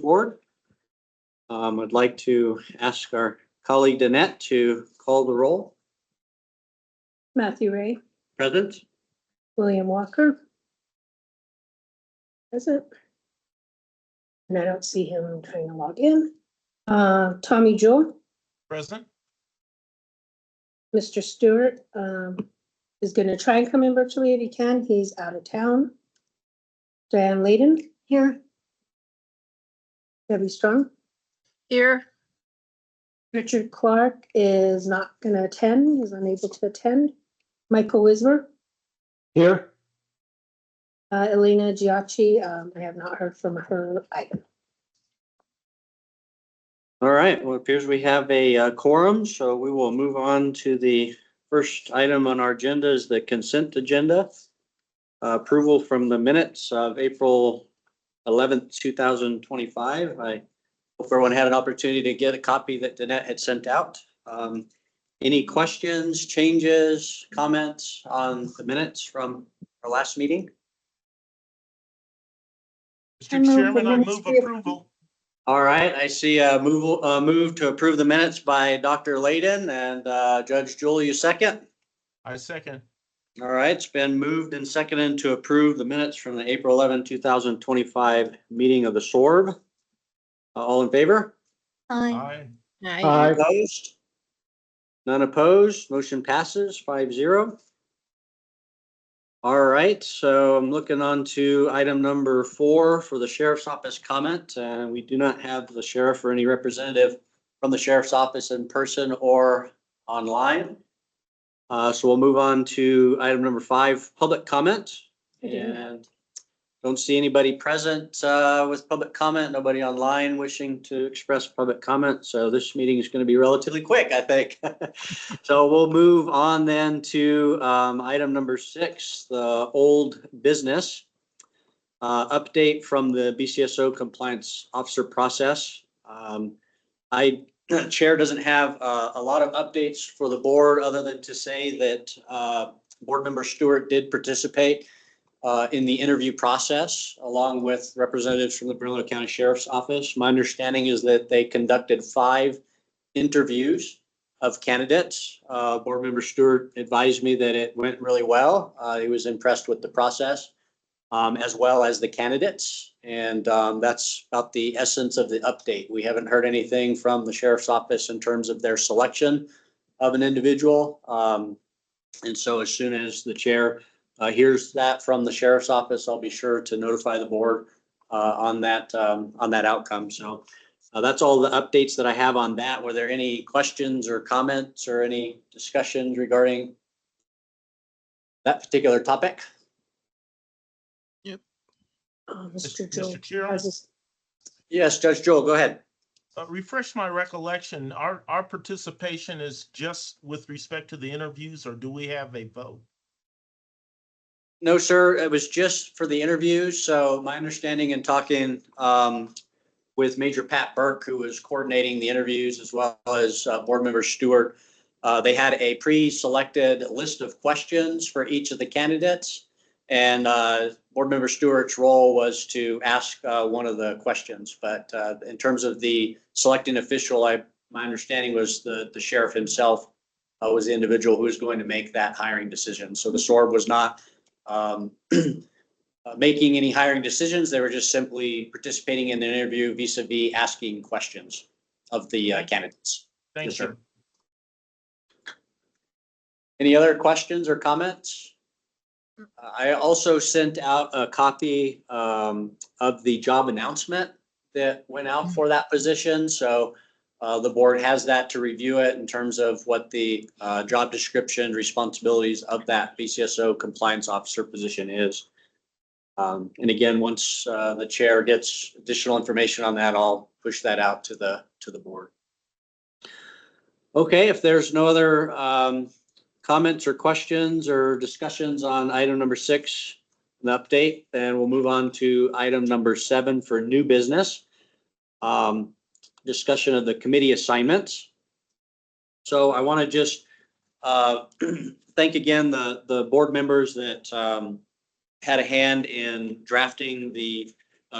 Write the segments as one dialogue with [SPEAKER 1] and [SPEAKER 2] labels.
[SPEAKER 1] Board. I'd like to ask our colleague Danette to call the roll.
[SPEAKER 2] Matthew Ray,
[SPEAKER 1] Present.
[SPEAKER 2] William Walker. Present. And I don't see him trying to log in. Tommy Jewell,
[SPEAKER 3] Present.
[SPEAKER 2] Mr. Stewart is going to try and come in virtually if he can. He's out of town. Diane Layden here. Debbie Strong.
[SPEAKER 4] Here.
[SPEAKER 2] Richard Clark is not going to attend, is unable to attend. Michael Wismer.
[SPEAKER 5] Here.
[SPEAKER 2] Elena Giacchi, I have not heard from her either.
[SPEAKER 1] All right, well, it appears we have a quorum, so we will move on to the first item on our agenda is the consent agenda. Approval from the minutes of April 11th, 2025. I hope everyone had an opportunity to get a copy that Danette had sent out. Any questions, changes, comments on the minutes from our last meeting?
[SPEAKER 3] Mr. Chairman, I move approval.
[SPEAKER 1] All right, I see a move to approve the minutes by Dr. Layden and Judge Jewell, you second?
[SPEAKER 3] I second.
[SPEAKER 1] All right, it's been moved and seconded to approve the minutes from the April 11, 2025 meeting of the SORB. All in favor?
[SPEAKER 3] Aye.
[SPEAKER 5] Aye.
[SPEAKER 1] Opposed? None opposed. Motion passes 5-0. All right, so I'm looking on to item number 4 for the Sheriff's Office comment. And we do not have the sheriff or any representative from the Sheriff's Office in person or online. So we'll move on to item number 5, public comment. And don't see anybody present with public comment, nobody online wishing to express public comment. So this meeting is going to be relatively quick, I think. So we'll move on then to item number 6, the old business. Update from the BCSO compliance officer process. Chair doesn't have a lot of updates for the board other than to say that board member Stewart did participate in the interview process, along with representatives from the Bernalillo County Sheriff's Office. My understanding is that they conducted 5 interviews of candidates. Board member Stewart advised me that it went really well. He was impressed with the process, as well as the candidates. And that's about the essence of the update. We haven't heard anything from the Sheriff's Office in terms of their selection of an individual. And so as soon as the chair hears that from the Sheriff's Office, I'll be sure to notify the board on that outcome. So that's all the updates that I have on that. Were there any questions or comments or any discussions regarding that particular topic?
[SPEAKER 2] Mr.
[SPEAKER 3] Mr. Chairman,
[SPEAKER 1] Yes, Judge Joel, go ahead.
[SPEAKER 3] refresh my recollection. Our participation is just with respect to the interviews, or do we have a vote?
[SPEAKER 1] No, sir, it was just for the interviews. So my understanding in talking with Major Pat Burke, who was coordinating the interviews, as well as board member Stewart, they had a pre-selected list of questions for each of the candidates. And board member Stewart's role was to ask one of the questions. But in terms of the selecting official, my understanding was the sheriff himself was the individual who was going to make that hiring decision. So the SORB was not making any hiring decisions. They were just simply participating in the interview vis-a-vis asking questions of the candidates.
[SPEAKER 3] Thank
[SPEAKER 1] Yes,
[SPEAKER 3] you.
[SPEAKER 1] sir. Any other questions or comments? I also sent out a copy of the job announcement that went out for that position. So the board has that to review it in terms of what the job description, responsibilities of that BCSO compliance officer position is. And again, once the chair gets additional information on that, I'll push that out to the board. Okay, if there's no other comments or questions or discussions on item number 6, the update, then we'll move on to item number 7 for new business. Discussion of the committee assignments. So I want to just thank again the board members that had a hand in drafting the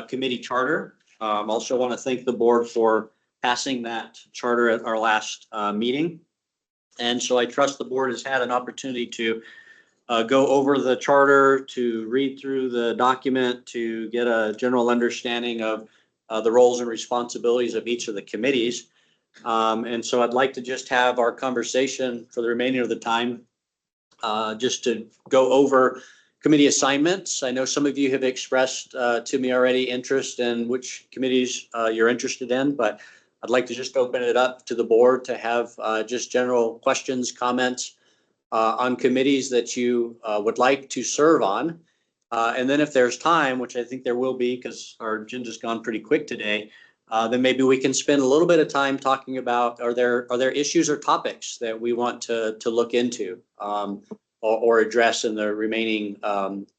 [SPEAKER 1] committee charter. Also want to thank the board for passing that charter at our last meeting. And so I trust the board has had an opportunity to go over the charter, to read through the document, to get a general understanding of the roles and responsibilities of each of the committees. And so I'd like to just have our conversation for the remainder of the time, just to go over committee assignments. I know some of you have expressed to me already interest in which committees you're interested in, but I'd like to just open it up to the board to have just general questions, comments on committees that you would like to serve on. And then if there's time, which I think there will be because our agenda's gone pretty quick today, then maybe we can spend a little bit of time talking about, are there issues or topics that we want to look into or address in the remaining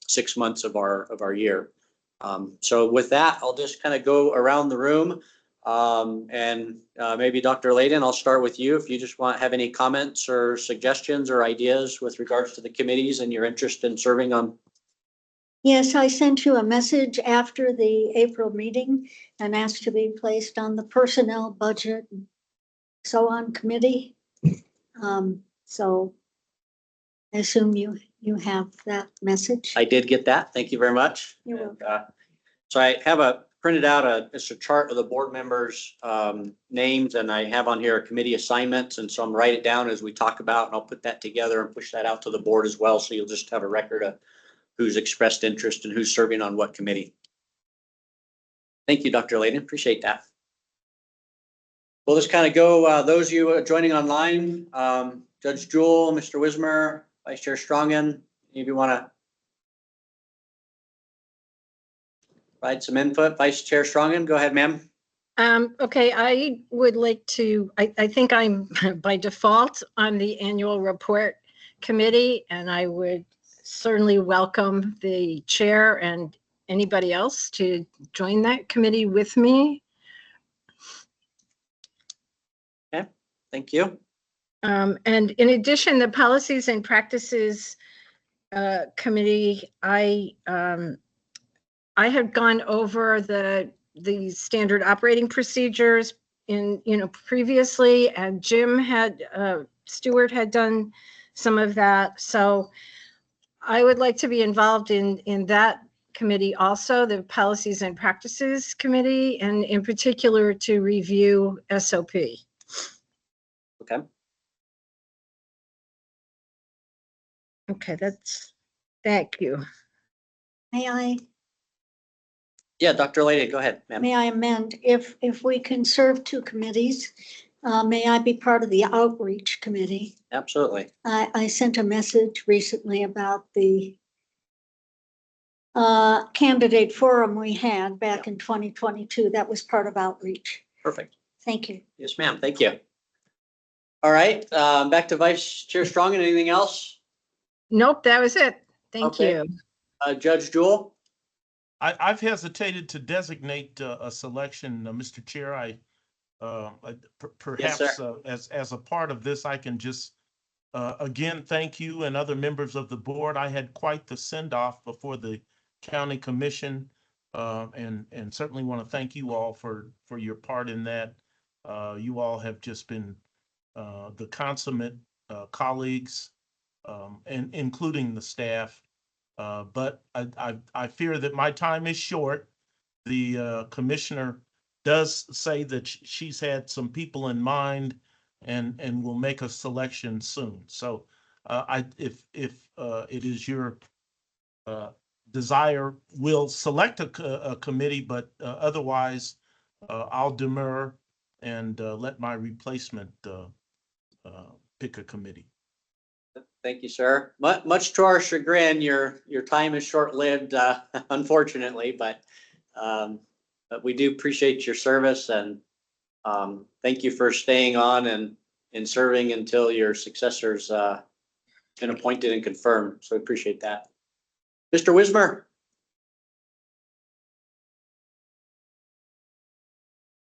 [SPEAKER 1] 6 months of our year. So with that, I'll just kind of go around the room. And maybe Dr. Layden, I'll start with you. If you just have any comments or suggestions or ideas with regards to the committees and your interest in serving on.
[SPEAKER 4] Yes, I sent you a message after the April meeting and asked to be placed on the personnel, budget, and so on committee. So I assume you have that message.
[SPEAKER 1] I did get that. Thank you very much.
[SPEAKER 4] You're welcome.
[SPEAKER 1] So I have printed out it's a chart of the board members' names, and I have on here a committee assignments. And so I'm write it down as we talk about, and I'll put that together and push that out to the board as well. So you'll just have a record of who's expressed interest and who's serving on what committee. Thank you, Dr. Layden. Appreciate that. We'll just kind of go, those of you joining online, Judge Jewell, Mr. Wismer, Vice Chair Strongin, if you want to provide some input. Vice Chair Strongin, go ahead, ma'am.
[SPEAKER 6] Okay, I would like to, I think I'm by default on the annual report committee, and I would certainly welcome the chair and anybody else to join that committee with me.
[SPEAKER 1] Okay, thank you.
[SPEAKER 6] And in addition, the policies and practices committee, I have gone over the standard operating procedures previously, and Stewart had done some of that. So I would like to be involved in that committee also, the policies and practices committee, and in particular to review SOP.
[SPEAKER 1] Okay.
[SPEAKER 6] Okay, thank you.
[SPEAKER 1] Yeah, Dr. Layden, go ahead, ma'am.
[SPEAKER 4] May I amend, if we can serve two committees, may I be part of the outreach committee?
[SPEAKER 1] Absolutely.
[SPEAKER 4] I sent a message recently about the candidate forum we had back in 2022. That was part of outreach.
[SPEAKER 1] Perfect.
[SPEAKER 4] Thank you.
[SPEAKER 1] Yes, ma'am. Thank you. All right, back to Vice Chair Strongin. Anything else?
[SPEAKER 6] Nope, that was it. Thank
[SPEAKER 1] Okay.
[SPEAKER 6] you.
[SPEAKER 1] Judge Jewell?
[SPEAKER 3] I've hesitated to designate a selection, Mr. Chair. Perhaps
[SPEAKER 1] Yes,
[SPEAKER 3] as a part of this, I can just again thank you and other members of the board. I had quite the send-off before the county commission, and certainly want to thank you all for your part in that. You all have just been the consummate colleagues, and including the staff. But I fear that my time is short. The commissioner does say that she's had some people in mind and will make a selection soon. So if it is your desire, we'll select a committee, but otherwise I'll demur and let my replacement pick a committee.
[SPEAKER 1] Thank you, sir. Much to our chagrin, your time is short-lived, unfortunately, but we do appreciate your service, and thank you for staying on and serving until your successor's been appointed and confirmed. So we appreciate that. Mr. Wismer?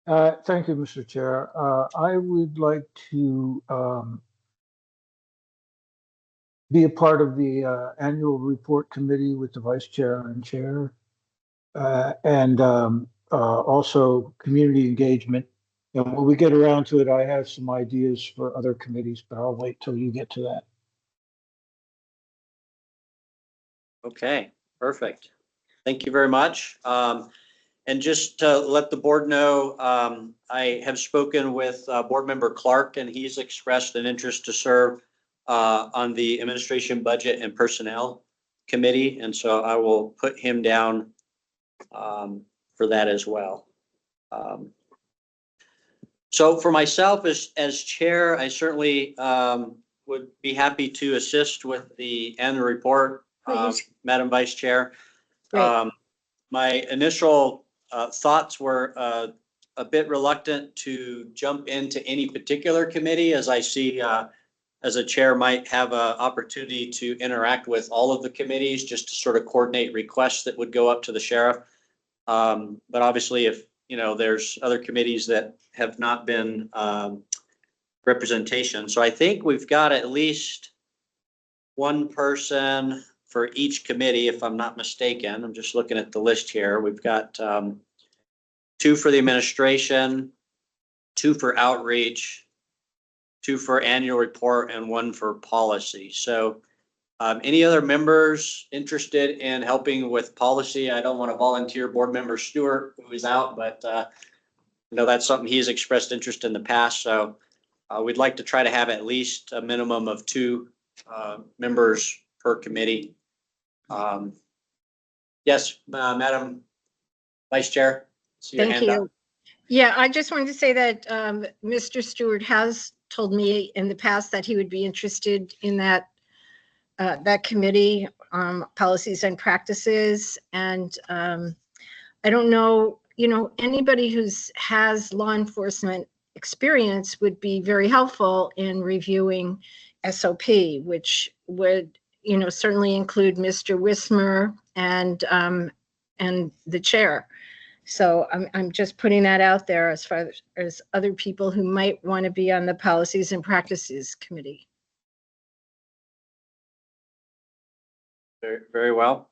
[SPEAKER 5] Thank you, Mr. Chair. I would like to be a part of the annual report committee with the vice chair and chair. And also community engagement. And when we get around to it, I have some ideas for other committees, but I'll wait till you get to that.
[SPEAKER 1] Okay, perfect. Thank you very much. And just to let the board know, I have spoken with Board Member Clark, and he's expressed an interest to serve on the Administration, Budget, and Personnel Committee. And so I will put him down for that as well. So for myself as chair, I certainly would be happy to assist with the annual report,
[SPEAKER 4] Please.
[SPEAKER 1] Madam Vice Chair.
[SPEAKER 6] Great.
[SPEAKER 1] My initial thoughts were a bit reluctant to jump into any particular committee, as I see as a chair might have an opportunity to interact with all of the committees just to sort of coordinate requests that would go up to the sheriff. But obviously, if there's other committees that have not been representation. So I think we've got at least one person for each committee, if I'm not mistaken. I'm just looking at the list here. We've got 2 for the administration, 2 for outreach, 2 for annual report, and 1 for policy. So any other members interested in helping with policy? I don't want to volunteer Board Member Stewart, who is out, but that's something he's expressed interest in the past. So we'd like to try to have at least a minimum of 2 members per committee. Yes, Madam Vice Chair. See your
[SPEAKER 6] Thank
[SPEAKER 1] hand up.
[SPEAKER 6] you. Yeah, I just wanted to say that Mr. Stewart has told me in the past that he would be interested in that committee, policies and practices. And I don't know, anybody has law enforcement experience would be very helpful in reviewing SOP, which would, certainly include Mr. Wismer and the chair. So I'm just putting that out there as far as other people who might want to be on the policies and practices committee.
[SPEAKER 1] Very, very well.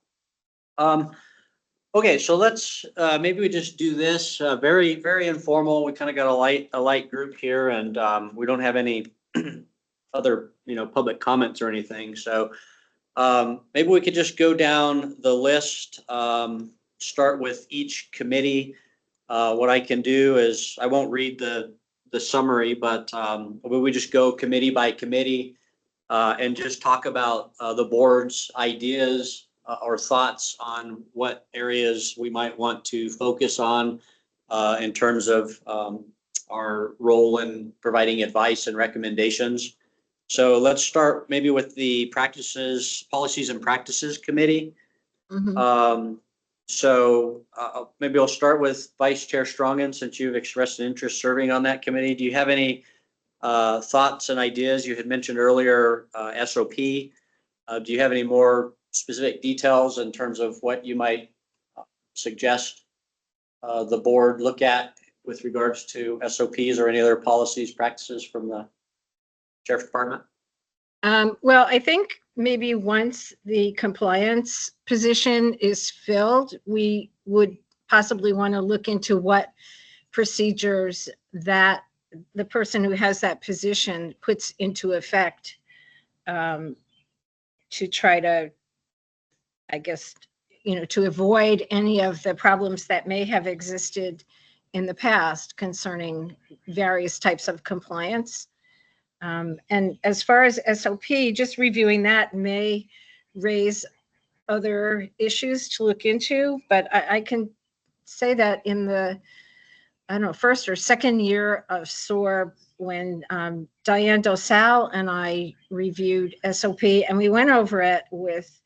[SPEAKER 1] Okay, so let's maybe we just do this very, very informal. We kind of got a light group here, and we don't have any other public comments or anything. So maybe we could just go down the list. Start with each committee. What I can do is I won't read the summary, but we just go committee by committee and just talk about the board's ideas or thoughts on what areas we might want to focus on in terms of our role in providing advice and recommendations. So let's start maybe with the policies and practices committee.
[SPEAKER 6] Mm-hmm.
[SPEAKER 1] So maybe I'll start with Vice Chair Strongin, since you've expressed an interest serving on that committee. Do you have any thoughts and ideas? You had mentioned earlier SOP. Do you have any more specific details in terms of what you might suggest the board look at with regards to SOPs or any other policies, practices from the Sheriff's Department?
[SPEAKER 6] Well, I think maybe once the compliance position is filled, we would possibly want to look into what procedures that the person who has that position puts into effect to try to, I guess, to avoid any of the problems that may have existed in the past concerning various types of compliance. And as far as SOP, just reviewing that may raise other issues to look into, but I can say that in the, I don't know, first or second year of SOAR, when Diane Dosal and I reviewed SOP, and we went over it with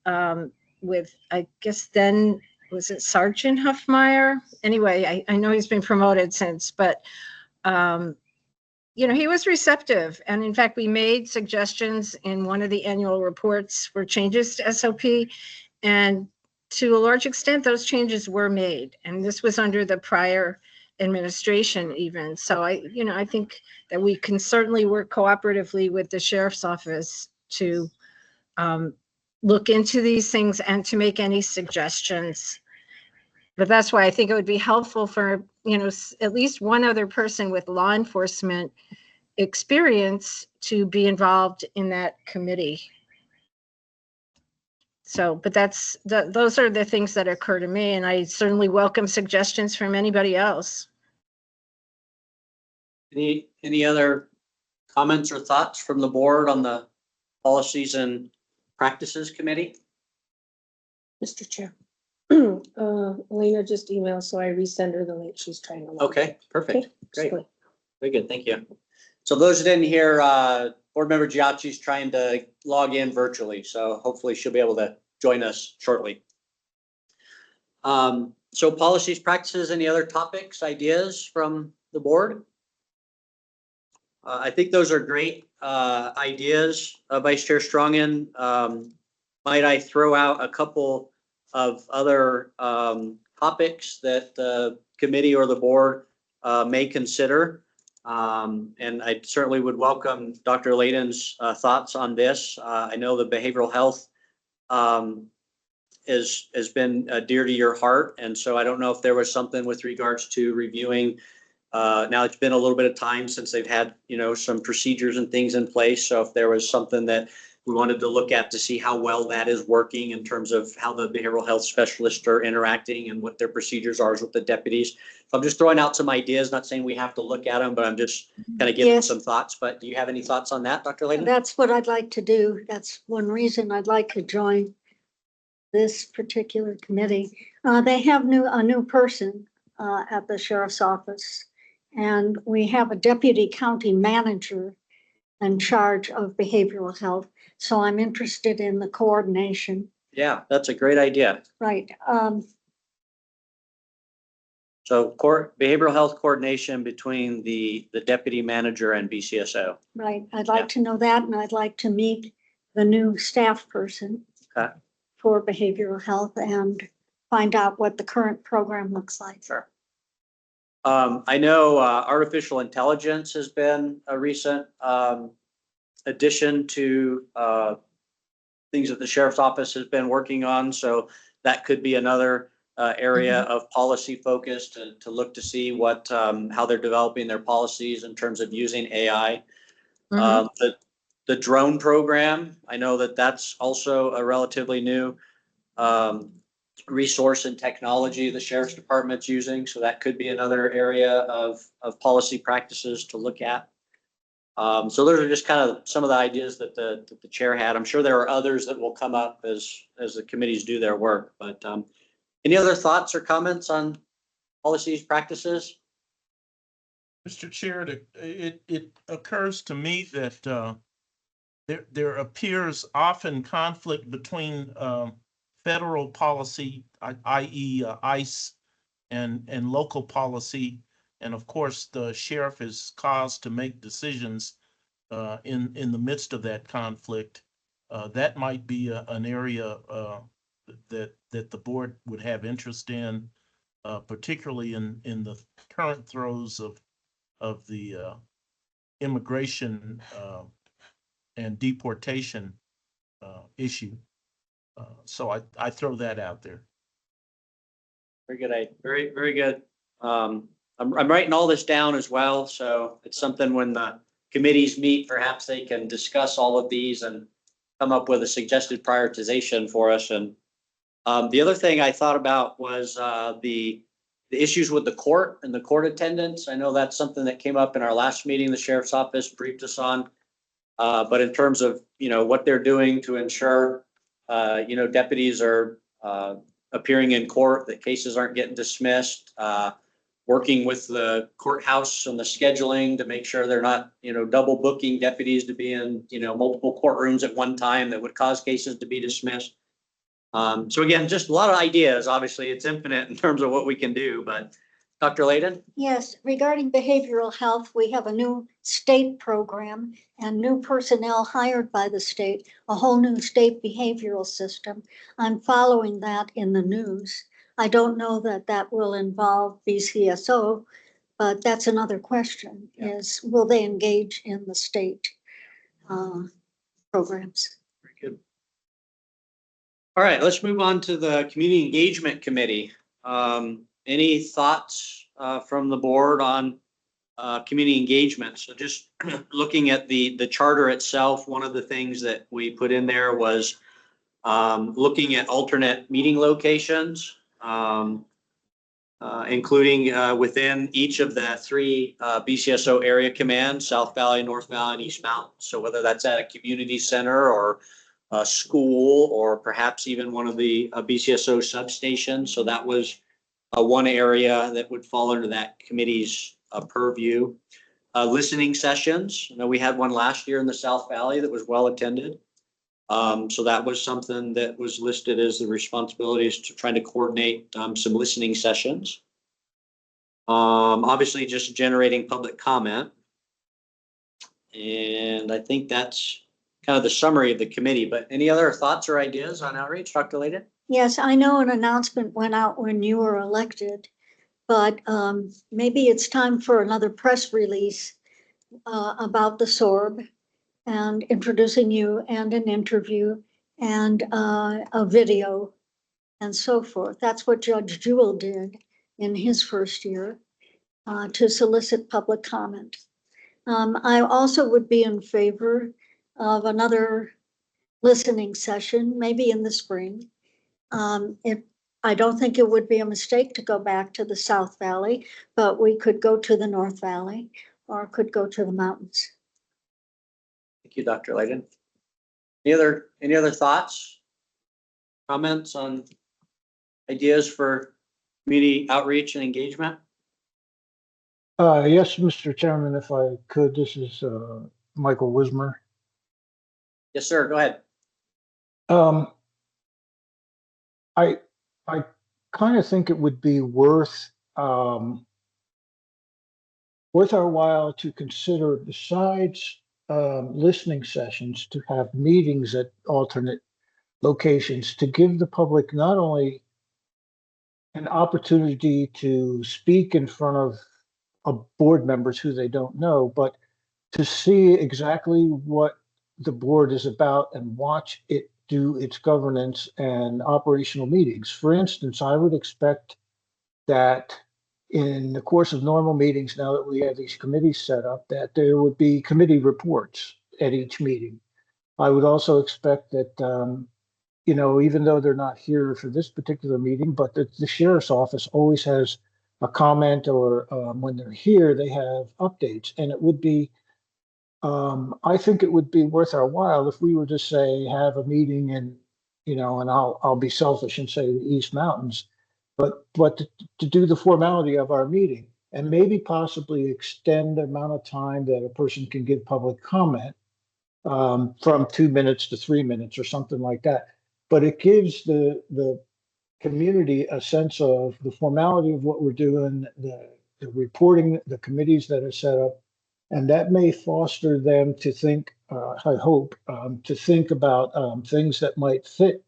[SPEAKER 6] I guess then, was it Sergeant Huffmeyer? Anyway, I know he's been promoted since, but he was receptive. And in fact, we made suggestions in one of the annual reports for changes to SOP. And to a large extent, those changes were made. And this was under the prior administration even. So I think that we can certainly work cooperatively with the sheriff's office to look into these things and to make any suggestions But that's why I think it would be helpful for, at least one other person with law enforcement experience to be involved in that committee. So, but those are the things that occur to me, and I certainly welcome suggestions from anybody else.
[SPEAKER 1] Any other comments or thoughts from the board on the Policies and Practices Committee?
[SPEAKER 2] Mr. Chair. Elena just emailed, so I resend her the link. She's trying to. log in.
[SPEAKER 1] Okay, perfect.
[SPEAKER 2] Okay,
[SPEAKER 1] Great. Very good. Thank you. So those who didn't hear, Board Member Giacchi's trying to log in virtually, so hopefully she'll be able to join us shortly. So policies, practices, any other topics, ideas from the board? I think those are great ideas, Vice Chair Strongin. Might I throw out a couple of other topics that the committee or the board may consider? And I certainly would welcome Dr. Layden's thoughts on this. I know the behavioral health has been dear to your heart. And so I don't know if there was something with regards to reviewing. Now it's been a little bit of time since they've had, some procedures and things in place. So if there was something that we wanted to look at to see how well that is working in terms of how the behavioral health specialists are interacting and what their procedures are with the deputies. So I'm just throwing out some ideas, not saying we have to look at them, but I'm just kind of giving
[SPEAKER 4] Yes.
[SPEAKER 1] some thoughts. But do you have any thoughts on that, Dr. Layden?
[SPEAKER 4] That's what I'd like to do. That's one reason I'd like to join this particular committee. They have a new person at the sheriff's office, and we have a deputy county manager in charge of behavioral health. So I'm interested in the coordination.
[SPEAKER 1] Yeah, that's a great idea.
[SPEAKER 4] Right.
[SPEAKER 1] So behavioral health coordination between the deputy manager and BCSO.
[SPEAKER 4] Right. I'd like to know that, and I'd like to meet the new staff person
[SPEAKER 1] Okay.
[SPEAKER 4] for behavioral health and find out what the current program looks like.
[SPEAKER 1] Sure. I know artificial intelligence has been a recent addition to things that the sheriff's office has been working on. So that could be another area of policy focus to look to see what how they're developing their policies in terms of using AI. The drone program, I know that that's also a relatively new resource and technology the sheriff's department's using. So that could be another area of policy practices to look at. So those are just kind of some of the ideas that the chair had. I'm sure there are others that will come up as the committees do their work. But any other thoughts or comments on policies, practices?
[SPEAKER 3] Mr. Chair, it occurs to me that there appears often conflict between federal policy, i.e. ICE, and local policy. And of course, the sheriff is caused to make decisions in the midst of that conflict. That might be an area that the board would have interest in, particularly in the current throes of the immigration and deportation issue. So I throw that out there.
[SPEAKER 1] Very good. Very, very good. I'm writing all this down as well. So it's something when the committees meet, perhaps they can discuss all of these and come up with a suggested prioritization for us. And the other thing I thought about was the issues with the court and the court attendance. I know that's something that came up in our last meeting. The sheriff's office briefed us on. But in terms of, what they're doing to ensure, deputies are appearing in court, that cases aren't getting dismissed, working with the courthouse and the scheduling to make sure they're not, double booking deputies to be in, multiple courtrooms at one time that would cause cases to be dismissed. So again, just a lot of ideas. Obviously, it's infinite in terms of what we can do, but Dr. Layden?
[SPEAKER 4] Yes, regarding behavioral health, we have a new state program and new personnel hired by the state, a whole new state behavioral system. I'm following that in the news. I don't know that that will involve BCSO, but that's another question, is will they engage in the state programs?
[SPEAKER 1] Very good. All right, let's move on to the Community Engagement Committee. Any thoughts from the board on community engagement? So just looking at the charter itself, one of the things that we put in there was looking at alternate meeting locations, including within each of the three BCSO area commands, South Valley, North Valley, and East Mountain. So whether that's at a community center or a school, or perhaps even one of the BCSO substations. So that was one area that would fall under that committee's purview. Listening sessions. You know, we had one last year in the South Valley that was well attended. So that was something that was listed as the responsibilities to try to coordinate some listening sessions. Obviously just generating public comment. And I think that's kind of the summary of the committee, but any other thoughts or ideas on outreach, Dr. Layden?
[SPEAKER 4] Yes, I know an announcement went out when you were elected, but maybe it's time for another press release about the SORB and introducing you, and an interview and a video and so forth. That's what Judge Jewell did in his first year to solicit public comment. I also would be in favor of another listening session, maybe in the spring. I don't think it would be a mistake to go back to the South Valley, but we could go to the North Valley or could go to the mountains.
[SPEAKER 1] Thank you, Dr. Layden. Any other thoughts, comments on ideas for community outreach and engagement?
[SPEAKER 5] Yes, Mr. Chairman, if I could, this is Michael Wismer.
[SPEAKER 1] Yes, sir. Go ahead.
[SPEAKER 5] I kind of think it would be worth our while to consider, besides listening sessions, to have meetings at alternate locations to give the public not only an opportunity to speak in front of board members who they don't know, but to see exactly what the board is about and watch it do its governance and operational meetings. For instance, I would expect that in the course of normal meetings, now that we have these committees set up, that there would be committee reports at each meeting. I would also expect that, you know, even though they're not here for this particular meeting, but the sheriff's office always has a comment, or when they're here, they have updates. And it would be, I think it would be worth our while if we were to say, have a meeting in, you know, and I'll be selfish and say the East Mountains, but to do the formality of our meeting and maybe possibly extend the amount of time that a person can give public comment from 2 minutes to 3 minutes or something like that. But it gives the community a sense of the formality of what we're doing, the reporting, the committees that are set up, and that may foster them to think, I hope, to think about things that might fit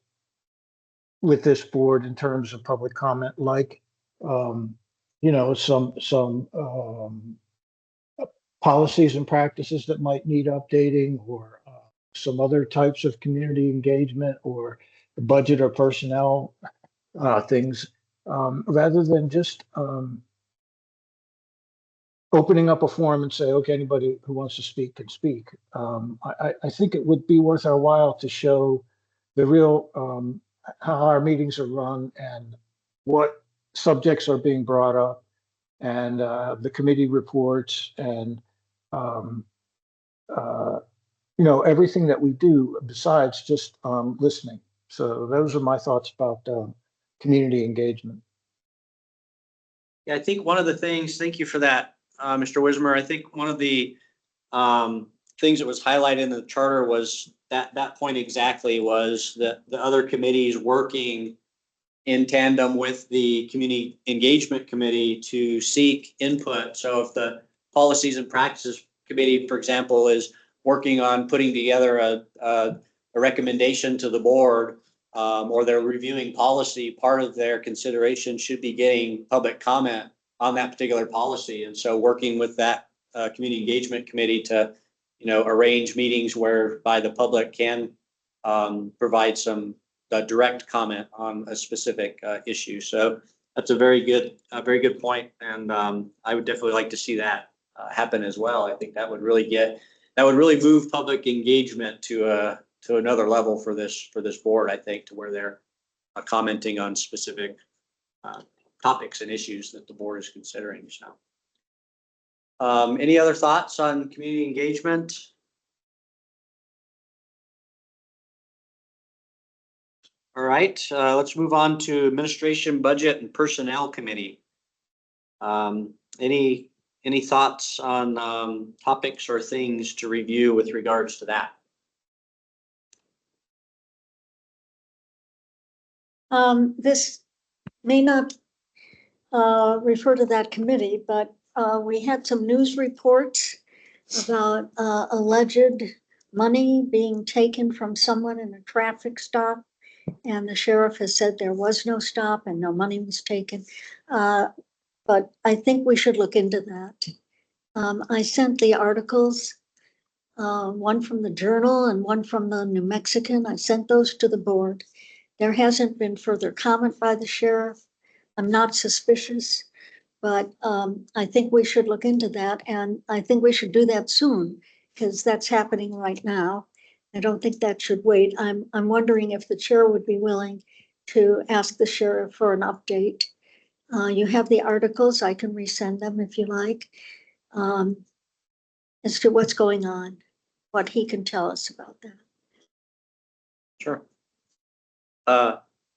[SPEAKER 5] with this board in terms of public comment, like, you know, some policies and practices that might need updating, or some other types of community engagement, or budget or personnel things, rather than just opening up a forum and say, okay, anybody who wants to speak can speak. I think it would be worth our while to show the real, how our meetings are run and what subjects are being brought up, and the committee reports, and you know, everything that we do besides just listening. So those are my thoughts about community engagement.
[SPEAKER 1] Yeah, I think one of the things, thank you for that, Mr. Wismer. I think one of the things that was highlighted in the charter was that point exactly, was that the other committees working in tandem with the community engagement committee to seek input. So if the policies and practices committee, for example, is working on putting together a recommendation to the board, or they're reviewing policy, part of their consideration should be getting public comment on that particular policy. And so working with that community engagement committee to, you know, arrange meetings whereby the public can provide some direct comment on a specific issue. So That's a very good point, and I would definitely like to see that happen as well. I think that would really move public engagement to another level for this board. I think to where they're commenting on specific topics and issues that the board is considering. So, any other thoughts on community engagement? All right, let's move on to Administration, Budget, and Personnel Committee. Any thoughts on topics or things to review with regards to that?
[SPEAKER 4] This may not refer to that committee, but we had some news reports about alleged money being taken from someone in a traffic stop. And the sheriff has said there was no stop and no money was taken. But I think we should look into that. I sent the articles, one from the Journal and one from the New Mexican. I sent those to the board. There hasn't been further comment by the sheriff. I'm not suspicious, but I think we should look into that. And I think we should do that soon because that's happening right now. I don't think that should wait. I'm wondering if the chair would be willing to ask the sheriff for an update. You have the articles. I can resend them if you like, as to what's going on, what he can tell us about that.
[SPEAKER 1] Sure.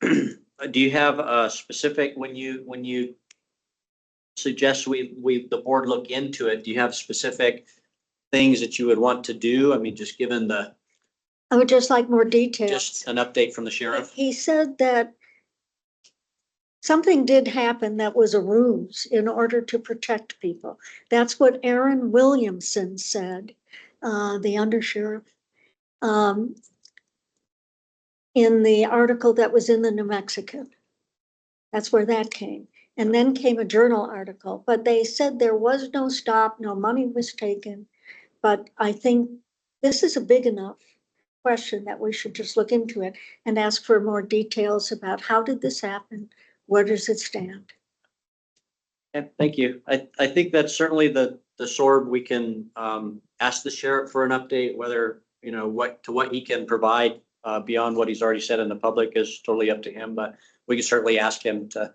[SPEAKER 1] Do you have a specific, when you suggest the board look into it, do you have specific things that you would want to do? I mean, just given
[SPEAKER 4] I would just like more details.
[SPEAKER 1] just an update from the sheriff.
[SPEAKER 4] He said that something did happen that was a ruse in order to protect people. That's what Aaron Williamson said, the undersheriff, in the article that was in the New Mexican. That's where that came. And then came a Journal article, but they said there was no stop, no money was taken. But I think this is a big enough question that we should just look into it and ask for more details about how did this happen? Where does it stand?
[SPEAKER 1] Yeah, thank you. I think that's certainly the sword. We can ask the sheriff for an update, whether, what he can provide beyond what he's already said in the public is totally up to him. But we can certainly ask him to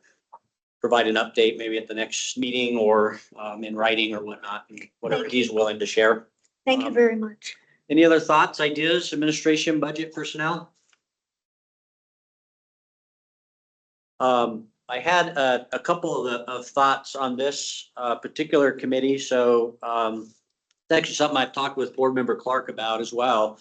[SPEAKER 1] provide an update maybe at the next meeting or in writing or whatnot, whatever he's willing to share.
[SPEAKER 4] Thank you very much.
[SPEAKER 1] Any other thoughts, ideas, administration, budget, personnel? I had a couple of thoughts on this particular committee. So it's actually something I've talked with board member Clark about as well.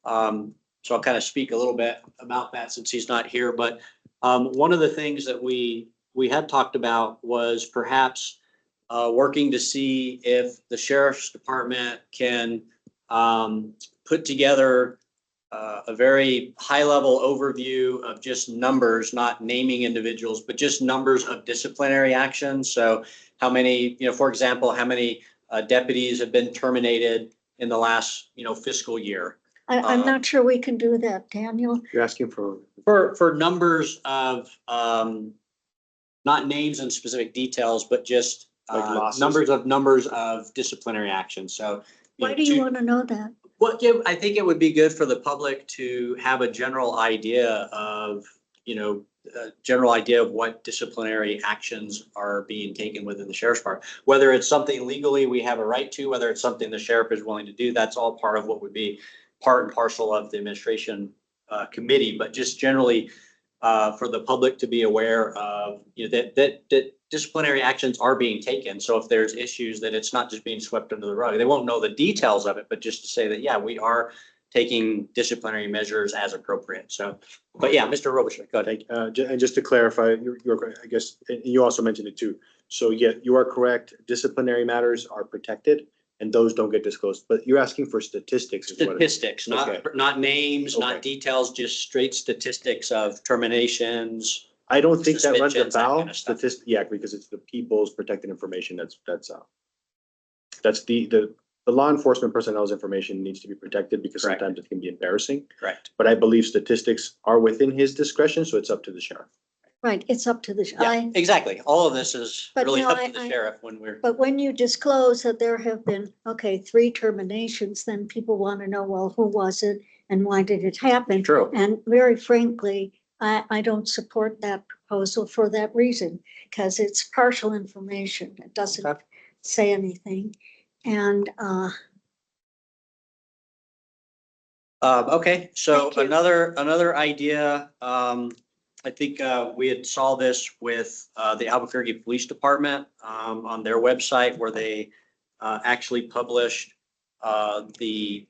[SPEAKER 1] So I'll kind of speak a little bit about that since he's not here. But one of the things that we had talked about was perhaps working to see if the sheriff's department can put together a very high level overview of just numbers, not naming individuals, but just numbers of disciplinary actions. So how many, for example, how many deputies have been terminated in the last, fiscal year?
[SPEAKER 4] I'm not sure we can do that, Daniel.
[SPEAKER 7] You're asking for
[SPEAKER 1] numbers of, not names and specific details, but just
[SPEAKER 7] Like losses?
[SPEAKER 1] numbers of disciplinary actions. So
[SPEAKER 4] Why do you want to know that?
[SPEAKER 1] well, I think it would be good for the public to have a general idea of, what disciplinary actions are being taken within the sheriff's department. Whether it's something legally we have a right to, whether it's something the sheriff is willing to do, that's all part of what would be part and parcel of the administration committee. But just generally for the public to be aware of, that disciplinary actions are being taken. So if there's issues, that it's not just being swept under the rug. They won't know the details of it, but just to say that, yeah, we are taking disciplinary measures as appropriate. So, but yeah, Mr. Robichaud, go ahead.
[SPEAKER 7] and just to clarify, I guess, and you also mentioned it too. So yeah, you are correct. Disciplinary matters are protected and those don't get disclosed, but you're asking for statistics.
[SPEAKER 1] Statistics,
[SPEAKER 7] Okay.
[SPEAKER 1] not names,
[SPEAKER 7] Okay.
[SPEAKER 1] not details, just straight statistics of terminations.
[SPEAKER 7] I don't think that runs
[SPEAKER 1] Suspensions, that kind
[SPEAKER 7] afoul
[SPEAKER 1] of stuff.
[SPEAKER 7] statistics. Yeah, because it's the people's protected information. That's the law enforcement personnel's information needs to be protected because
[SPEAKER 1] Correct.
[SPEAKER 7] sometimes it can be embarrassing.
[SPEAKER 1] Correct.
[SPEAKER 7] But I believe statistics are within his discretion, so it's up to the sheriff.
[SPEAKER 4] Right, it's up to the,
[SPEAKER 1] Yeah, exactly. All of this is
[SPEAKER 4] But
[SPEAKER 1] really
[SPEAKER 4] no,
[SPEAKER 1] up to the
[SPEAKER 4] I-
[SPEAKER 1] sheriff when we're,
[SPEAKER 4] but when you disclose that there have been, okay, 3 terminations, then people want to know, well, who was it and why did it happen?
[SPEAKER 1] true.
[SPEAKER 4] And very frankly, I don't support that proposal for that reason, because it's partial information. It doesn't
[SPEAKER 1] Okay.
[SPEAKER 4] say anything. And,
[SPEAKER 1] Okay, so
[SPEAKER 4] Thank you.
[SPEAKER 1] another idea, I think, we had saw this with, the Albuquerque Police Department, on their website where they, actually published, the,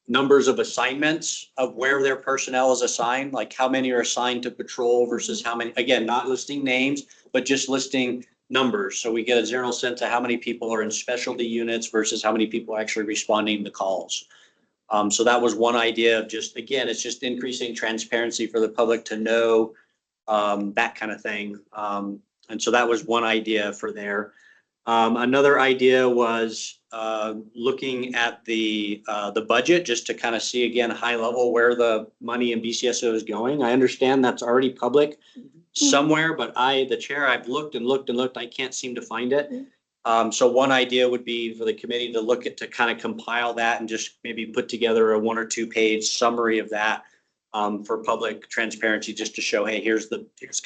[SPEAKER 1] numbers of assignments of where their personnel is assigned, like how many are assigned to patrol versus how many, again, not listing names, but just listing numbers. So we get a general sense of how many people are in specialty units versus how many people are actually responding to calls. So that was one idea of just, again, it's just increasing transparency for the public to know, that kind of thing. And so that was one idea for there. Another idea was, looking at the budget, just to kind of see again, high level, where the money in BCSO is going. I understand that's already public somewhere, but the chair, I've looked and looked and looked, I can't seem to find it. So one idea would be for the committee to look at, to kind of compile that and just maybe put together a 1 or 2 page summary of that, for public transparency, just to show, hey, here's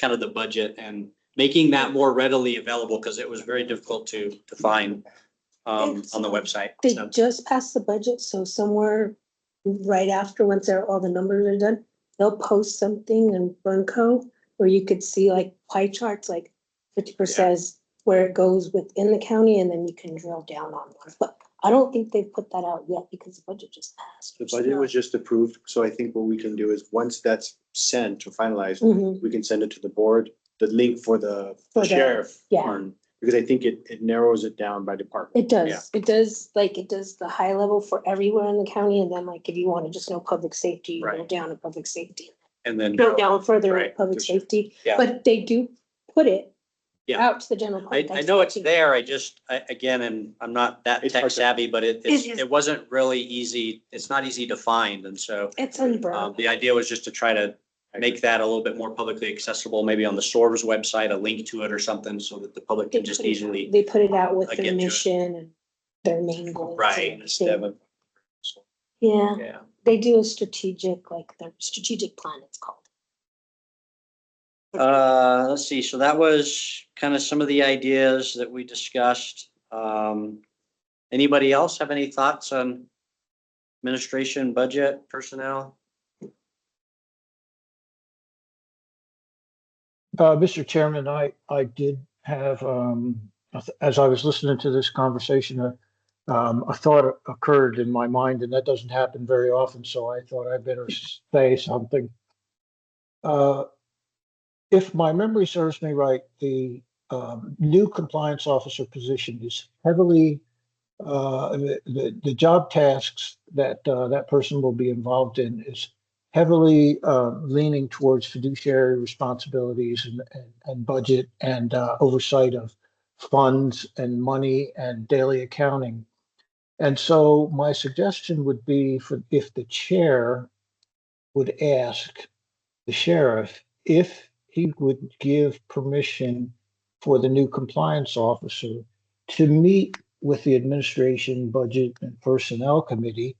[SPEAKER 1] kind of the budget, and making that more readily available, because it was very difficult to find, on the website.
[SPEAKER 2] They
[SPEAKER 1] So,
[SPEAKER 2] just passed the budget, so somewhere right after, once all the numbers are done, they'll post something in Burnco where you could see like pie charts, like 50% says where it goes within the county, and then you can drill down on one. But I don't think they've put that out yet because the budget just passed.
[SPEAKER 7] The budget was just approved, so I think what we can do is, once that's sent or finalized,
[SPEAKER 2] Mhm.
[SPEAKER 7] we can send it to the board, the link for the
[SPEAKER 2] For the-
[SPEAKER 7] sheriff.
[SPEAKER 2] yeah.
[SPEAKER 7] one, because I think it narrows it down by department.
[SPEAKER 2] It does, it does the high level for everywhere in the county, and then like if you want to just know public safety, you go
[SPEAKER 1] Right.
[SPEAKER 2] down to public safety.
[SPEAKER 1] and then,
[SPEAKER 2] Go down further
[SPEAKER 1] Right.
[SPEAKER 2] at public safety,
[SPEAKER 1] Yeah.
[SPEAKER 2] but they do put it
[SPEAKER 1] Yeah.
[SPEAKER 2] out to the general public.
[SPEAKER 1] I know it's there. Again, and I'm not that
[SPEAKER 7] It's
[SPEAKER 1] tech
[SPEAKER 7] hard to-
[SPEAKER 1] savvy, but
[SPEAKER 2] It is.
[SPEAKER 1] it wasn't really easy. It's not easy to find. And so,
[SPEAKER 2] It's on Brown.
[SPEAKER 1] the idea was just to try to make that a little bit more publicly accessible, maybe on the SORB's website, a link to it or something, so that the public can just easily.
[SPEAKER 2] They put it out with
[SPEAKER 1] get
[SPEAKER 2] their
[SPEAKER 1] to it.
[SPEAKER 2] mission and their main goals. and
[SPEAKER 1] Right,
[SPEAKER 2] everything.
[SPEAKER 1] instead of.
[SPEAKER 2] Yeah,
[SPEAKER 1] Yeah.
[SPEAKER 2] they do a strategic, like their strategic plan, it's called.
[SPEAKER 1] Let's see, so that was kind of some of the ideas that we discussed. Anybody else have any thoughts on administration, budget, personnel?
[SPEAKER 5] Mr. Chairman, I did have, as I was listening to this conversation, a thought occurred in my mind, and that doesn't happen very often, so I thought I better say something. If my memory serves me right, the new compliance officer position is heavily, the job tasks that that person will be involved in is heavily leaning towards fiduciary responsibilities and budget and oversight of funds and money and daily accounting. And so my suggestion would be for if the chair would ask the sheriff if he would give permission for the new compliance officer to meet with the administration, budget, and personnel committee,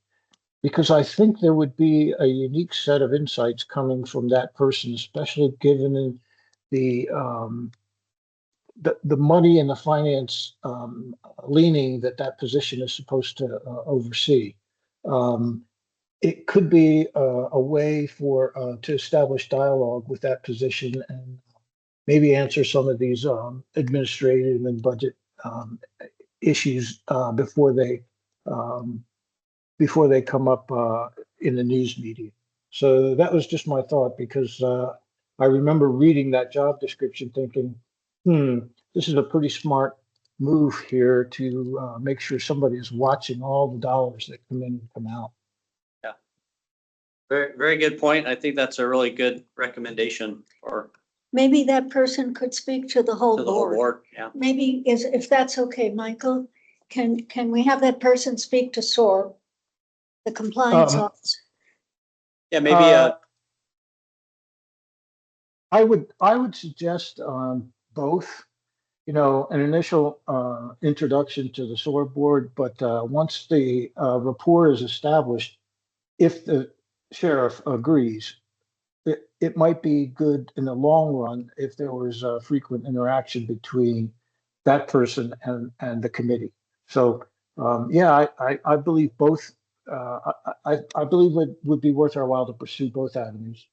[SPEAKER 5] because I think there would be a unique set of insights coming from that person, especially given the money and the finance leaning that position is supposed to oversee. It could be a way for to establish dialogue with that position and maybe answer some of these administrative and budget issues before they come up in the news media. So that was just my thought, because I remember reading that job description thinking, this is a pretty smart move here to make sure somebody is watching all the dollars that come in and come out.
[SPEAKER 1] Very, very good point. I think that's a really good recommendation for
[SPEAKER 4] maybe that person could speak to the whole
[SPEAKER 1] to the whole
[SPEAKER 4] board.
[SPEAKER 1] board. Yeah.
[SPEAKER 4] Maybe if that's okay, Michael, can we have that person speak to SOAR, the compliance officer?
[SPEAKER 1] Yeah, maybe
[SPEAKER 5] I would suggest both, you know, an initial introduction to the SOAR board, but once the rapport is established, if the sheriff agrees, it might be good in the long run if there was frequent interaction between that person and the committee. So, yeah, I believe both, I believe it would be worth our while to pursue both avenues.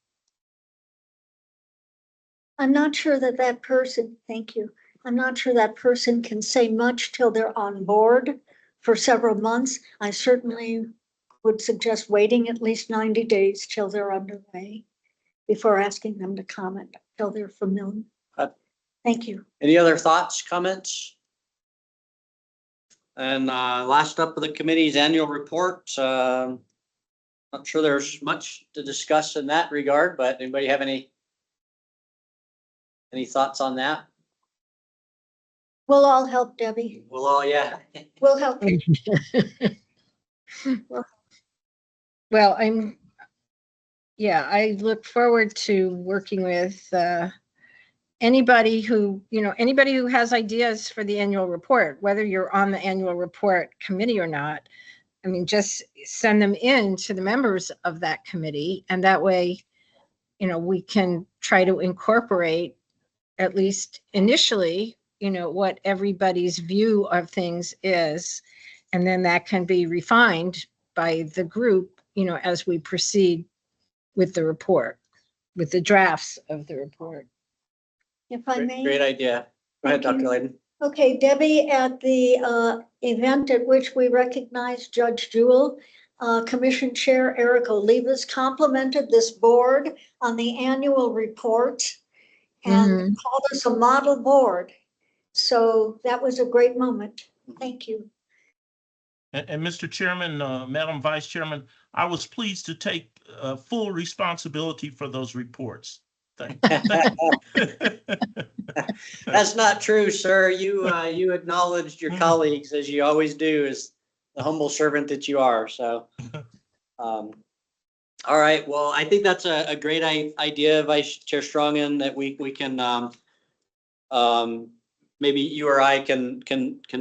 [SPEAKER 4] I'm not sure that that person, thank you. I'm not sure that person can say much till they're on board for several months. I certainly would suggest waiting at least 90 days till they're underway before asking them to comment till they're familiar. Thank you.
[SPEAKER 1] Any other thoughts, comments? And last up of the committee's annual report. Not sure there's much to discuss in that regard, but anybody have any thoughts on that?
[SPEAKER 4] We'll all help, Debbie.
[SPEAKER 1] Well, all, yeah.
[SPEAKER 4] We'll help you.
[SPEAKER 6] Well, I look forward to working with anybody who has ideas for the annual report, whether you're on the annual report committee or not. I mean, just send them in to the members of that committee, and that way, we can try to incorporate, at least initially, what everybody's view of things is, and then that can be refined by the group, as we proceed with the report, with the drafts of the report.
[SPEAKER 4] If I may.
[SPEAKER 1] Great idea. Go ahead,
[SPEAKER 4] Thank you.
[SPEAKER 1] Dr. Layden.
[SPEAKER 4] Okay, Debbie, at the event at which we recognized Judge Jewell, Commission Chair Eric Olivas complimented this board on the annual report and called us a model board. So that was a great moment. Thank you.
[SPEAKER 3] And Mr. Chairman, Madam Vice Chairman, I was pleased to take full responsibility for those reports. Thank you.
[SPEAKER 1] That's not true, sir. You acknowledged your colleagues, as you always do, as the humble servant that you are. So, all right. Well, I think that's a great idea, Vice Chair Strongin, that we can maybe you or I can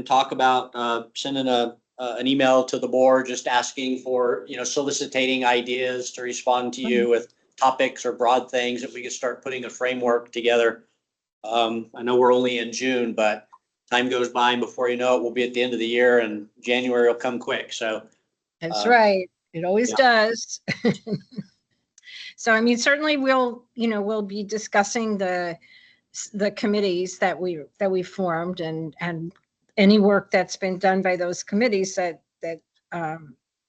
[SPEAKER 1] talk about sending an email to the board, just asking for, soliciting ideas to respond to you with topics or broad things that we could start putting a framework together. I know we're only in June, but time goes by, and before you know it, we'll be at the end of the year, and January will come quick. So
[SPEAKER 6] that's right. It always does. So, I mean, certainly we'll be discussing the committees that we formed and any work that's been done by those committees that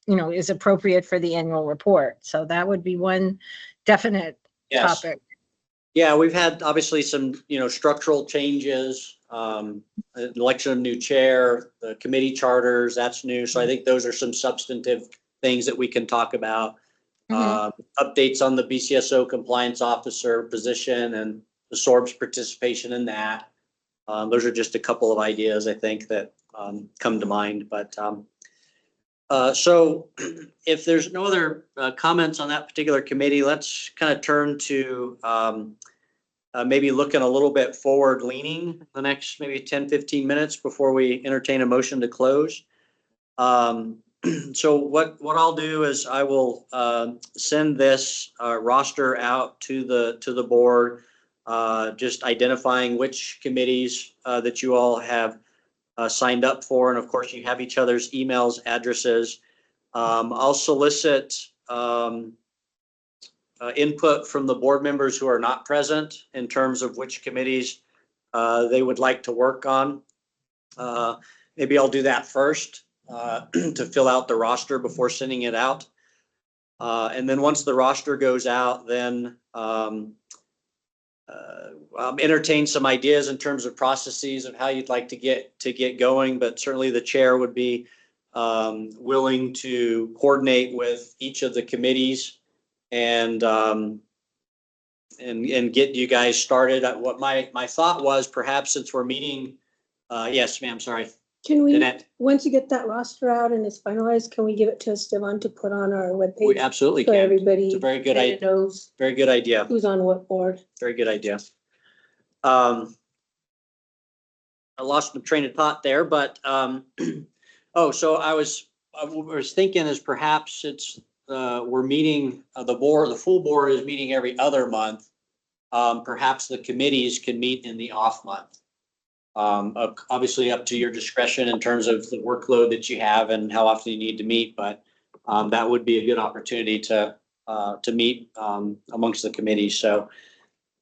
[SPEAKER 6] is appropriate for the annual report. So that would be one definite topic.
[SPEAKER 1] Yeah, we've had obviously some, structural changes, election of new chair, the committee charters, that's new. So I think those are some substantive things that we can talk about. Updates on the BCSO compliance officer position and the SORB's participation in that. Those are just a couple of ideas, I think, that come to mind. But so if there's no other comments on that particular committee, let's kind of turn to maybe looking a little bit forward leaning the next maybe 10, 15 minutes before we entertain a motion to close. So what I'll do is I will send this roster out to the board, just identifying which committees that you all have signed up for. And of course, you have each other's emails, addresses. I'll solicit input from the board members who are not present in terms of which committees they would like to work on. Maybe I'll do that first to fill out the roster before sending it out. And then once the roster goes out, then entertain some ideas in terms of processes of how you'd like to get going. But certainly the chair would be willing to coordinate with each of the committees and get you guys started. What my thought was, perhaps since we're meeting, yes, ma'am, sorry.
[SPEAKER 2] Can we,
[SPEAKER 1] Jeanette,
[SPEAKER 2] once you get that roster out and it's finalized, can we give it to Esteban to put on our
[SPEAKER 1] we
[SPEAKER 2] webpage?
[SPEAKER 1] absolutely
[SPEAKER 2] So
[SPEAKER 1] can.
[SPEAKER 2] everybody
[SPEAKER 1] It's a very good
[SPEAKER 2] kinda
[SPEAKER 1] idea.
[SPEAKER 2] knows
[SPEAKER 1] Very good idea.
[SPEAKER 2] who's on what board.
[SPEAKER 1] Very good idea. I lost my train of thought there, but, oh, so I was thinking is perhaps it's, we're meeting, the board, the full board is meeting every other month. Perhaps the committees can meet in the off month. Obviously up to your discretion in terms of the workload that you have and how often you need to meet, but, that would be a good opportunity to meet, amongst the committees. So,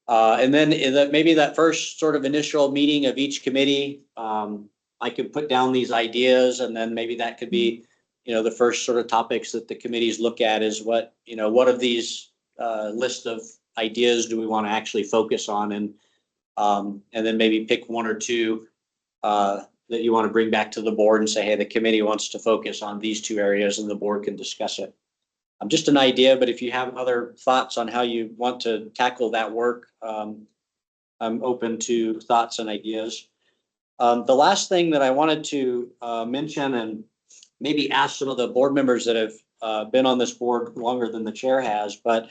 [SPEAKER 1] and then maybe that first sort of initial meeting of each committee, I could put down these ideas and then maybe that could be, the first sort of topics that the committees look at is what, what of these list of ideas do we want to actually focus on and then maybe pick one or two that you want to bring back to the board and say, hey, the committee wants to focus on these two areas and the board can discuss it. Just an idea, but if you have other thoughts on how you want to tackle that work, I'm open to thoughts and ideas. The last thing that I wanted to mention and maybe ask some of the board members that have been on this board longer than the chair has, but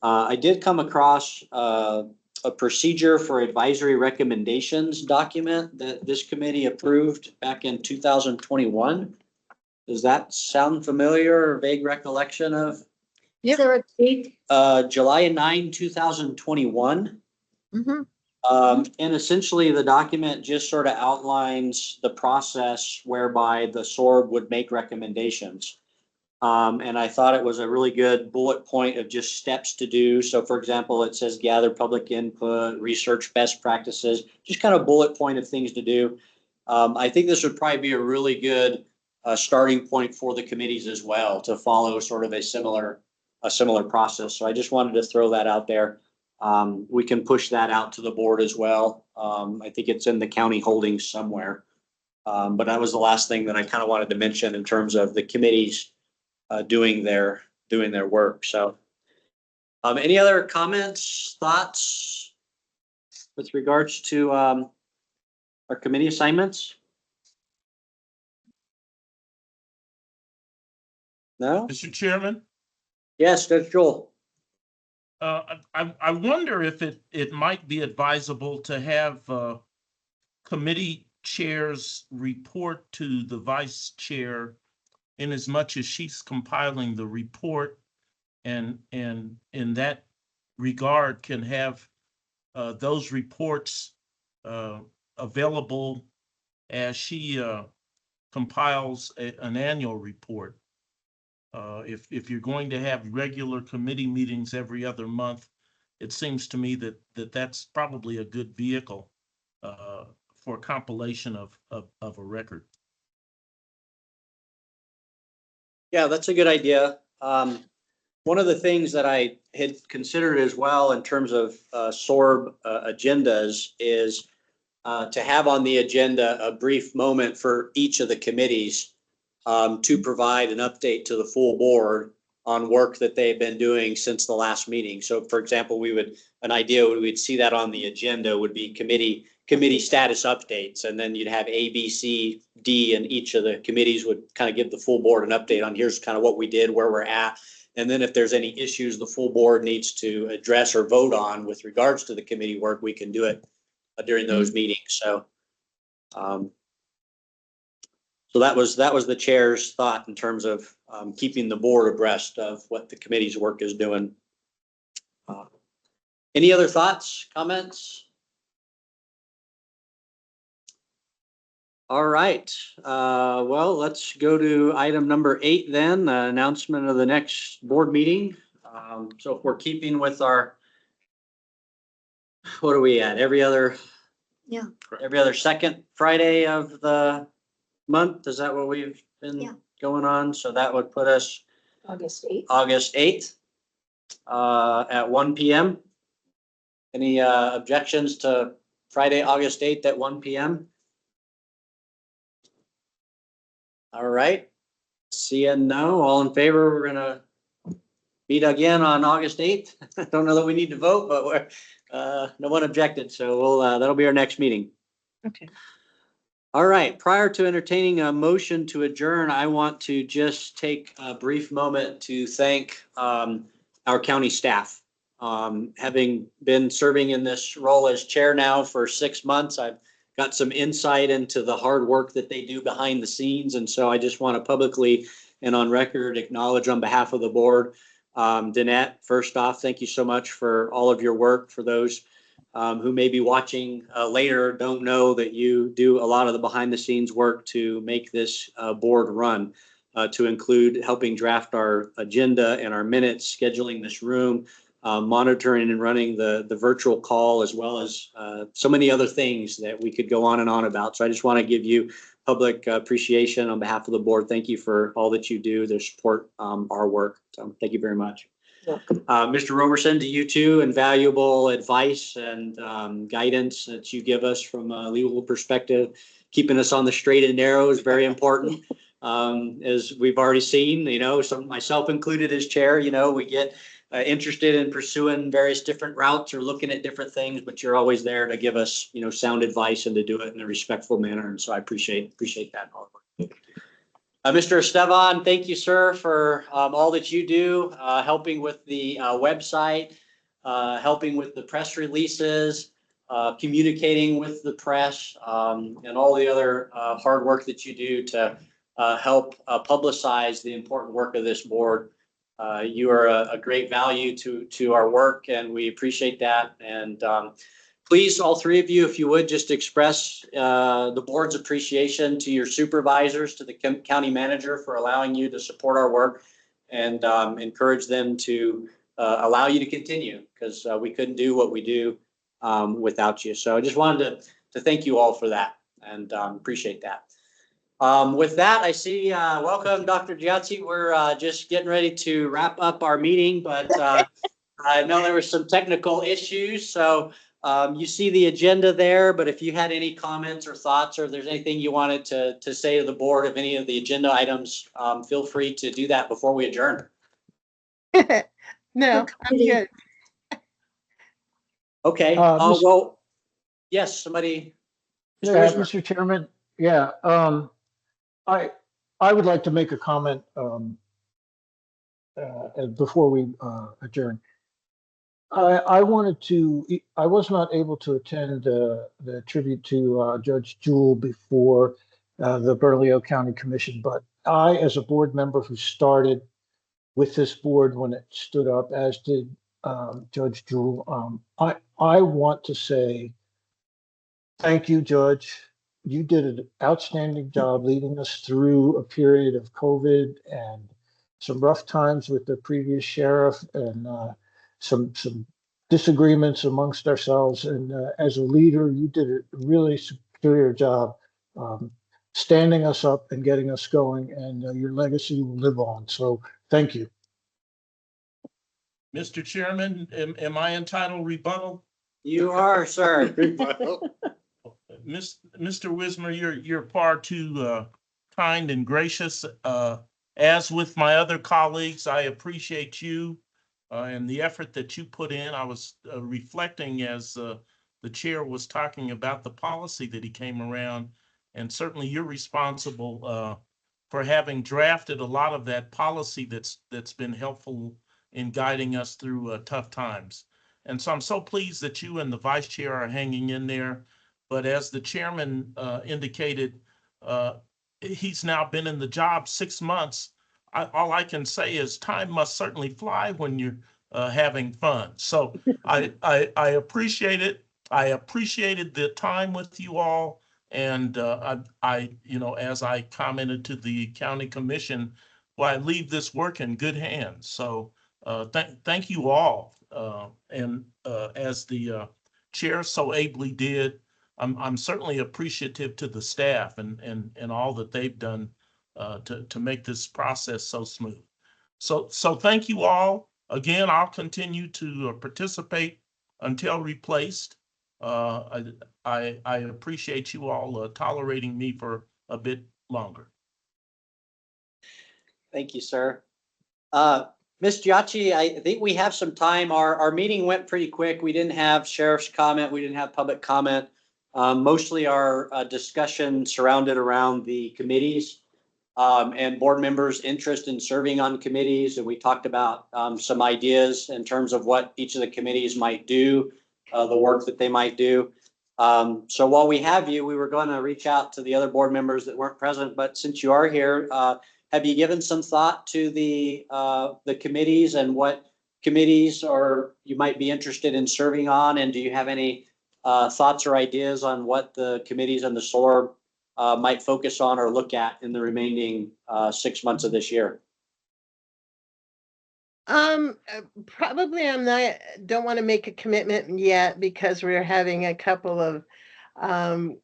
[SPEAKER 1] I did come across a procedure for advisory recommendations document that this committee approved back in 2021. Does that sound familiar or vague recollection of?
[SPEAKER 4] Is there a date?
[SPEAKER 1] July 9, 2021.
[SPEAKER 6] Mhm.
[SPEAKER 1] And essentially the document just sort of outlines the process whereby the SORB would make recommendations. And I thought it was a really good bullet point of just steps to do. So for example, it says gather public input, research best practices, just kind of bullet point of things to do. I think this would probably be a really good starting point for the committees as well to follow sort of a similar process. So I just wanted to throw that out there. We can push that out to the board as well. I think it's in the county holdings somewhere. But that was the last thing that I kind of wanted to mention in terms of the committees doing their work. So any other comments, thoughts with regards to our committee assignments? No?
[SPEAKER 3] Mr. Chairman,
[SPEAKER 1] Yes, Judge Joel.
[SPEAKER 3] I wonder if it might be advisable to have committee chairs report to the vice chair in as much as she's compiling the report and in that regard can have those reports available as she compiles an annual report. If you're going to have regular committee meetings every other month, it seems to me that's probably a good vehicle for compilation of a record.
[SPEAKER 1] Yeah, that's a good idea. One of the things that I had considered as well in terms of SORB agendas is to have on the agenda a brief moment for each of the committees to provide an update to the full board on work that they've been doing since the last meeting. So for example, an idea we'd see that on the agenda would be committee status updates. And then you'd have A, B, C, D, and each of the committees would kind of give the full board an update on here's kind of what we did, where we're at. And then if there's any issues the full board needs to address or vote on with regards to the committee work, we can do it during those meetings. So, so that was the chair's thought in terms of keeping the board abreast of what the committee's work is doing. Any other thoughts, comments? All right. Well, let's go to item number 8 then, announcement of the next board meeting. So if we're keeping with our, what are we at? Every other second Friday of the month? Is that what we've been going on? So that would put us
[SPEAKER 2] August 8th.
[SPEAKER 1] August 8th at 1 p.m. Any objections to Friday, August 8th at 1 p.m.? All right. Seeing no, all in favor, we're gonna meet again on August 8th. I don't know that we need to vote, but we're no one objected, so we'll that'll be our next meeting.
[SPEAKER 6] Okay.
[SPEAKER 1] All right, prior to entertaining a motion to adjourn, I want to just take a brief moment to thank our county staff. Having been serving in this role as chair now for 6 months, I've got some insight into the hard work that they do behind the scenes. And so I just want to publicly and on record acknowledge on behalf of the board, Danette, first off, thank you so much for all of your work. For those who may be watching later, don't know that you do a lot of the behind the scenes work to make this board run, to include helping draft our agenda and our minutes, scheduling this room, monitoring and running the virtual call, as well as so many other things that we could go on and on about. So I just want to give you public appreciation on behalf of the board. Thank you for all that you do to support our work. So thank you very much. Mr. Roberson, to you too, invaluable advice and guidance that you give us from a legal perspective. Keeping us on the straight and narrow is very important. As we've already seen, myself included as chair, we get interested in pursuing various different routes or looking at different things, but you're always there to give us, sound advice and to do it in a respectful manner. And so I appreciate that. Mr. Estevan, thank you, sir, for all that you do, helping with the website, helping with the press releases, communicating with the press, and all the other hard work that you do to help publicize the important work of this board. You are a great value to our work, and we appreciate that. And please, all three of you, if you would, just express the board's appreciation to your supervisors, to the county manager for allowing you to support our work, and encourage them to allow you to continue, because we couldn't do what we do without you. So I just wanted to thank you all for that, and appreciate that. With that, I see, welcome, Dr. Giazzi. We're just getting ready to wrap up our meeting, but I know there were some technical issues, so you see the agenda there, but if you had any comments or thoughts, or if there's anything you wanted to say to the board of any of the agenda items, feel free to do that before we adjourn.
[SPEAKER 8] No, I'm good.
[SPEAKER 1] Okay, well, yes, somebody. Mr.
[SPEAKER 5] Yeah,
[SPEAKER 1] Wismer.
[SPEAKER 5] Mr. Chairman, yeah, I would like to make a comment before we adjourn. I was not able to attend the tribute to Judge Jewell before the Bernalillo County Commission, but I, as a board member who started with this board when it stood up, as did Judge Jewell, I want to say thank you, Judge. You did an outstanding job leading us through a period of COVID and some rough times with the previous sheriff, and some disagreements amongst ourselves. And as a leader, you did a really superior job standing us up and getting us going, and your legacy will live on. So thank you.
[SPEAKER 3] Mr. Chairman, am I entitled rebuttal?
[SPEAKER 1] You are, sir.
[SPEAKER 3] Mr. Wismer, you're far too kind and gracious. As with my other colleagues, I appreciate you and the effort that you put in. I was reflecting as the chair was talking about the policy that he came around, and certainly you're responsible for having drafted a lot of that policy that's been helpful in guiding us through tough times. And so I'm so pleased that you and the vice chair are hanging in there. But as the chairman indicated, he's now been in the job 6 months. All I can say is time must certainly fly when you're having fun. So I appreciate it. I appreciated the time with you all. And as I commented to the county commission, well, I leave this work in good hands. So thank you all. And as the chair so ably did, I'm certainly appreciative to the staff and all that they've done to make this process so smooth. So thank you all. Again, I'll continue to participate until replaced. I appreciate you all tolerating me for a bit longer.
[SPEAKER 1] Thank you, sir. Ms. Giacchi, I think we have some time. Our meeting went pretty quick. We didn't have sheriff's comment. We didn't have public comment. Mostly our discussion surrounded around the committees and board members' interest in serving on committees. And we talked about some ideas in terms of what each of the committees might do, the work that they might do. So while we have you, we were going to reach out to the other board members that weren't present, but since you are here, have you given some thought to the committees and what committees or you might be interested in serving on? And do you have any thoughts or ideas on what the committees and the solar might focus on or look at in the remaining 6 months of this year?
[SPEAKER 8] Probably don't want to make a commitment yet because we're having a couple of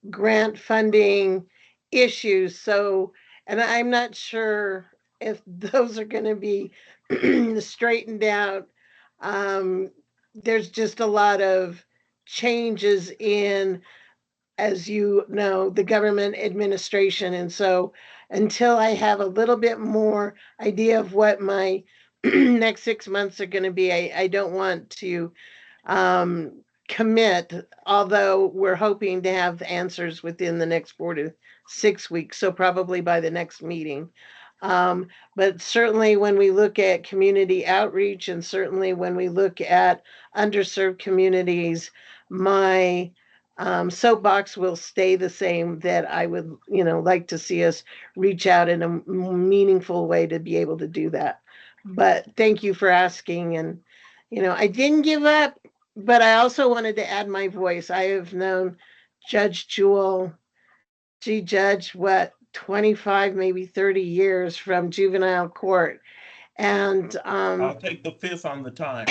[SPEAKER 8] grant funding issues. So, and I'm not sure if those are going to be straightened out. There's just a lot of changes in, as you know, the government administration. And so until I have a little bit more idea of what my next 6 months are going to be, I don't want to commit, although we're hoping to have answers within the next 4 to 6 weeks. So probably by the next meeting. But certainly when we look at community outreach and certainly when we look at underserved communities, my soapbox will stay the same, that I would, like to see us reach out in a meaningful way to be able to do that. But thank you for asking. And, I didn't give up, but I also wanted to add my voice. I have known Judge Jewell, Judge, 25, maybe 30 years from juvenile court. And
[SPEAKER 3] I'll take the fifth on the time.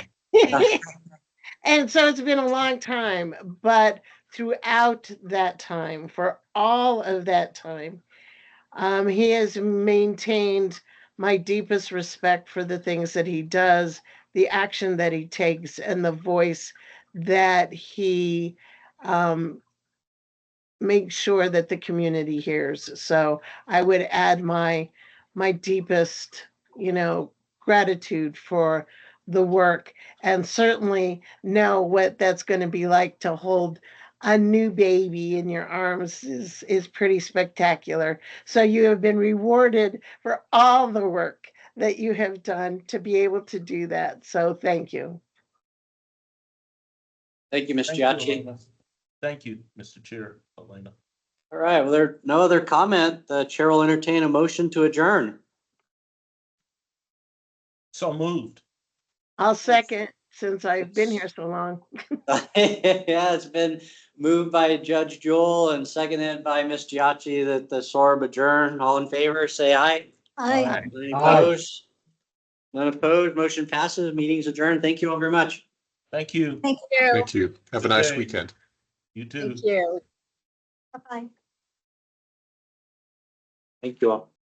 [SPEAKER 8] and so it's been a long time, but throughout that time, for all of that time, he has maintained my deepest respect for the things that he does, the action that he takes, and the voice that he make sure that the community hears. So I would add my deepest, gratitude for the work, and certainly know what that's going to be like to hold a new baby in your arms is pretty spectacular. So you have been rewarded for all the work that you have done to be able to do that. So thank you.
[SPEAKER 1] Thank you, Ms.
[SPEAKER 3] Thank you,
[SPEAKER 1] Giacchi.
[SPEAKER 3] Elena. Thank you, Mr. Chair, Elena.
[SPEAKER 1] All right, well, there no other comment. The chair will entertain a motion to adjourn.
[SPEAKER 3] So moved.
[SPEAKER 8] I'll second, since I've been here so long.
[SPEAKER 1] Yeah, it's been moved by Judge Jewell and seconded by Ms. Giacchi that the SORB adjourn. All in favor, say aye.
[SPEAKER 4] I.
[SPEAKER 1] Any
[SPEAKER 5] Aye.
[SPEAKER 1] opposed? None opposed. Motion passes. Meeting's adjourned. Thank you all very much.
[SPEAKER 3] Thank you.
[SPEAKER 6] Thank you.
[SPEAKER 9] Thank you. Have a
[SPEAKER 3] Good
[SPEAKER 9] nice
[SPEAKER 3] day.
[SPEAKER 9] weekend.
[SPEAKER 3] You too.
[SPEAKER 6] Thank you.
[SPEAKER 4] Bye-bye.
[SPEAKER 1] Thank you all.